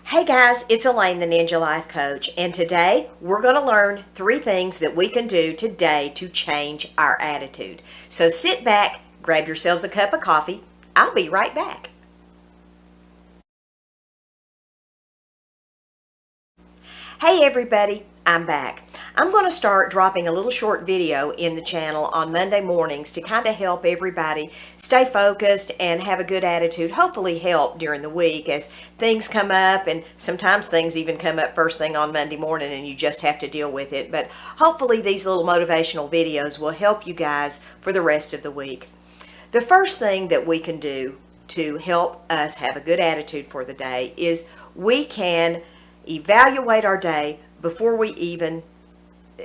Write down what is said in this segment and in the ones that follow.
Hey guys, it's Elaine, the Ninja Life Coach, and today we're going to learn 3 things that we can do today to change our attitude. So sit back, grab yourselves a cup of coffee. I'll be right back. Hey everybody, I'm back. I'm going to start dropping a little short video in the channel on Monday mornings to kind of help everybody stay focused and have a good attitude, hopefully help during the week as things come up, and sometimes things even come up first thing on Monday morning and you just have to deal with it. But hopefully these little motivational videos will help you guys for the rest of the week. The first thing that we can do to help us have a good attitude for the day is we can evaluate our day before we even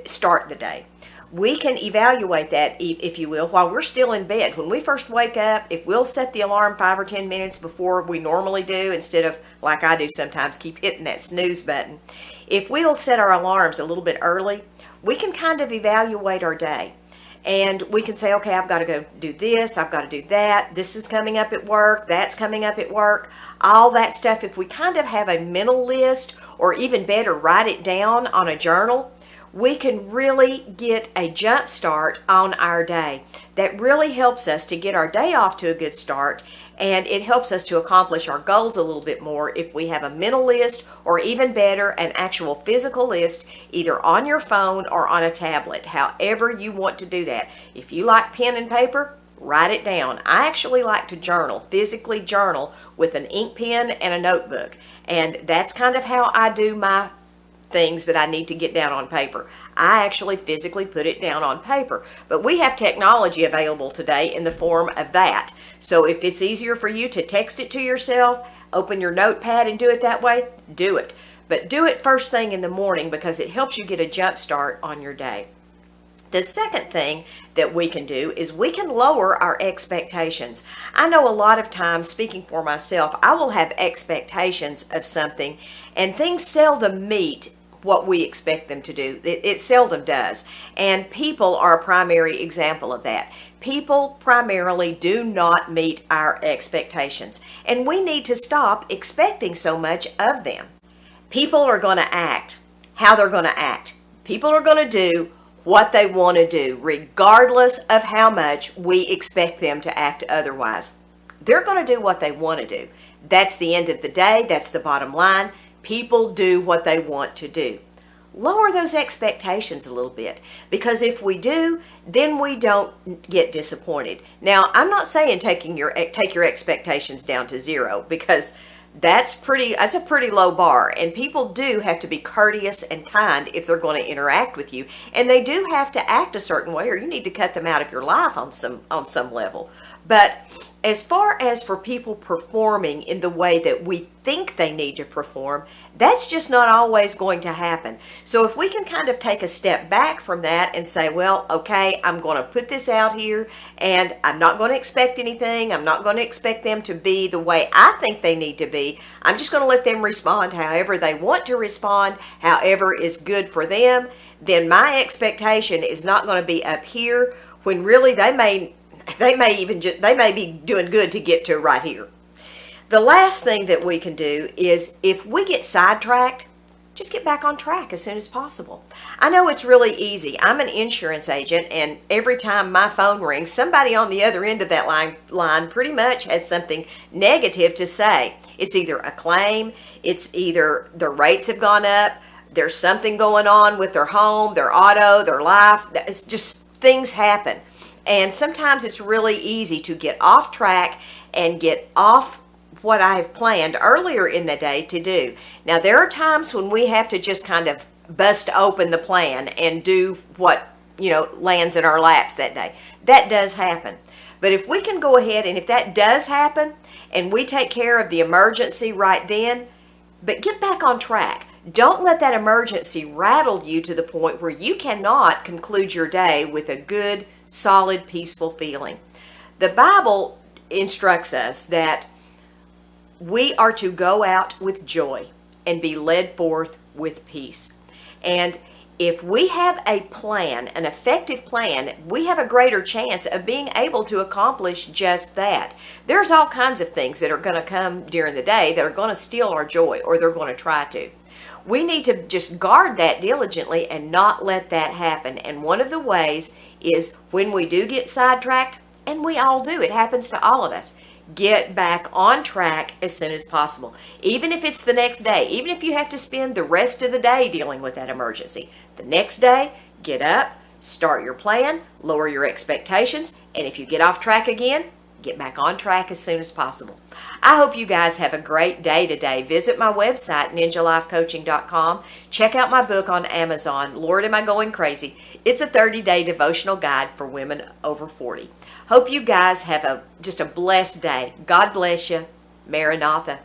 start the day. We can evaluate that, if you will, while we're still in bed. When we first wake up, if we'll set the alarm 5 or 10 minutes before we normally do, instead of, like I do sometimes, keep hitting that snooze button. If we'll set our alarms a little bit early, we can kind of evaluate our day. And we can say, okay, I've got to go do this, I've got to do that, this is coming up at work, that's coming up at work, all that stuff. If we kind of have a mental list, or even better, write it down on a journal, we can really get a jump start on our day. That really helps us to get our day off to a good start, and it helps us to accomplish our goals a little bit more if we have a mental list, or even better, an actual physical list, either on your phone or on a tablet, however you want to do that. If you like pen and paper, write it down. I actually like to journal, physically journal with an ink pen and a notebook, and that's kind of how I do my things that I need to get down on paper. I actually physically put it down on paper. But we have technology available today in the form of that. So if it's easier for you to text it to yourself, open your notepad and do it that way, do it. But do it first thing in the morning because it helps you get a jump start on your day. The second thing that we can do is we can lower our expectations. I know a lot of times, speaking for myself, I will have expectations of something and things seldom meet what we expect them to do. It seldom does. And people are a primary example of that. People primarily do not meet our expectations. And we need to stop expecting so much of them. People are going to act how they're going to act. People are going to do what they want to do, regardless of how much we expect them to act otherwise. They're going to do what they want to do. That's the end of the day. That's the bottom line. People do what they want to do. Lower those expectations a little bit, because if we do, then we don't get disappointed. Now, I'm not saying take your expectations down to 0, because that's a pretty low bar, and people do have to be courteous and kind if they're going to interact with you, and they do have to act a certain way, or you need to cut them out of your life on some level. But as far as for people performing in the way that we think they need to perform, that's just not always going to happen. So if we can kind of take a step back from that and say, well, okay, I'm going to put this out here and I'm not going to expect anything. I'm not going to expect them to be the way I think they need to be. I'm just going to let them respond however they want to respond, however is good for them. Then my expectation is not going to be up here when really they may be doing good to get to right here. The last thing that we can do is, if we get sidetracked, just get back on track as soon as possible. I know it's really easy. I'm an insurance agent, and every time my phone rings, somebody on the other end of that line pretty much has something negative to say. It's either a claim, it's either their rates have gone up, there's something going on with their home, their auto, their life. It's just, things happen. And sometimes it's really easy to get off track and get off what I have planned earlier in the day to do. Now, there are times when we have to just kind of bust open the plan and do what, lands in our laps that day. That does happen. But if we can go ahead, and if that does happen and we take care of the emergency right then, but get back on track. Don't let that emergency rattle you to the point where you cannot conclude your day with a good, solid, peaceful feeling. The Bible instructs us that we are to go out with joy and be led forth with peace. And if we have a plan, an effective plan, we have a greater chance of being able to accomplish just that. There's all kinds of things that are going to come during the day that are going to steal our joy, or they're going to try to. We need to just guard that diligently and not let that happen. And one of the ways is when we do get sidetracked, and we all do, it happens to all of us, get back on track as soon as possible. Even if it's the next day, even if you have to spend the rest of the day dealing with that emergency, the next day, get up, start your plan, lower your expectations, and if you get off track again, get back on track as soon as possible. I hope you guys have a great day today. Visit my website, ninjalifecoaching.com. Check out my book on Amazon, Lord Am I Going Crazy? It's a 30-day devotional guide for women over 40. Hope you guys have just a blessed day. God bless you. Maranatha.